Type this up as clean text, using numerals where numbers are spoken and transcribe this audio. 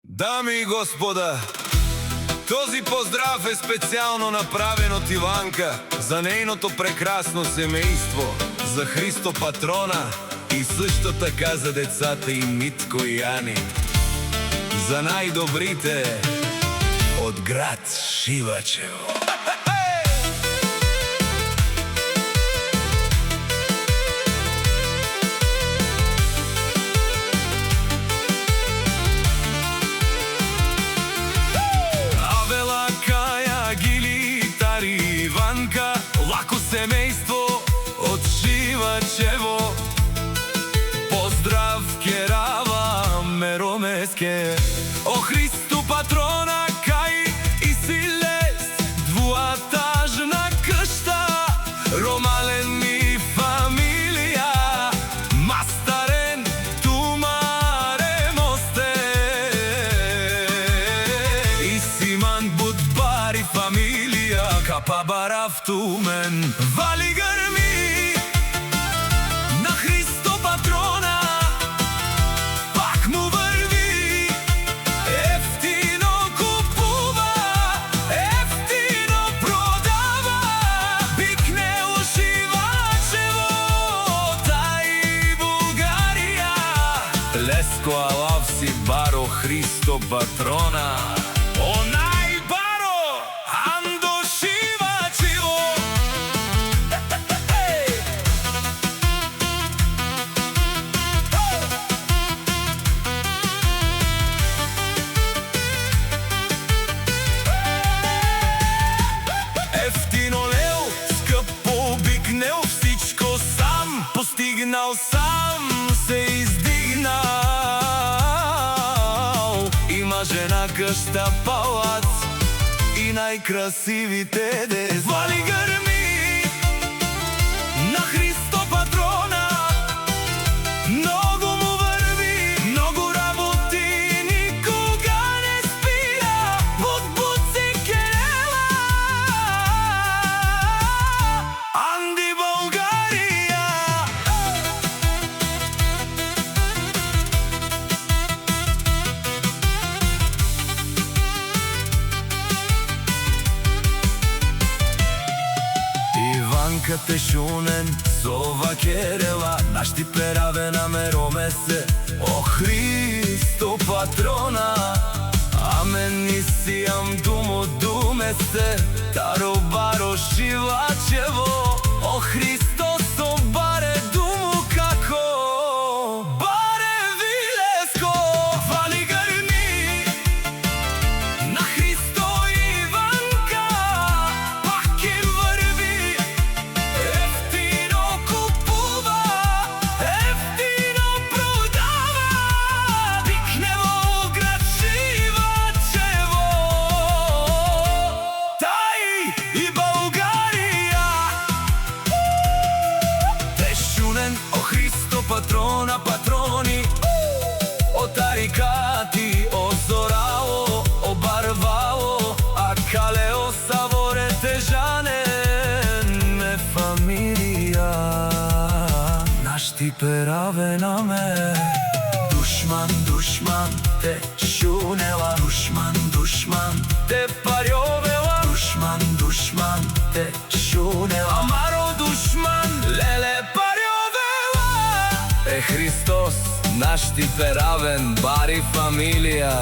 Дами и господа, този поздрав е специално направен от Иванка за нейното прекрасно семейство, за Христо Патрона и също така за децата и Митко и Ани. За най-добрите от град Шивачево. Лако семейство от Шивачево, поздрав керава меромеске. О Христо Патрона кај и Силес, двуатажна къща, Ромален и фамилија, Мастарен, Тумаре мосте, и Симан Будбари фамилија, Капабарав тумен. Вали гърми на Христо Патрона, пак му върви, ефтино купува, ефтино продава, Бикнео Шивачево, тај Булгарија. Леско алав си баро Христо Патрона, постигнал сам, се издигнал. Има жена, къща, палац и най-красивите деца. Вали гърми на Христо Патрона, много му върви, много работи, никога не спира, под буци керела. Анди България. Иванка Тешунен, Сова Керела, нашти пераве на меромесе. О Христо Патрона, амен и сиям думо думесе, Таро баро Шивачево. О Христо со баре думо како, баре вилеско. Вали гърми на Христо Иванка, пак им върви, ефтино купува, ефтино продава, Бикнево град Шивачево, тај и Българија. Тешунен, о Христо Патрона, патрони, о тарикати, о Зорао, о Барвао, а Калео Саворе Тежанен ме фамилија. Нашти пераве на ме. Душман, душман, те шунела, душман, душман, те парјовела, душман, душман, те шунела, Маро душман, леле парјовела. Е Христос, нашти перавен бари фамилија.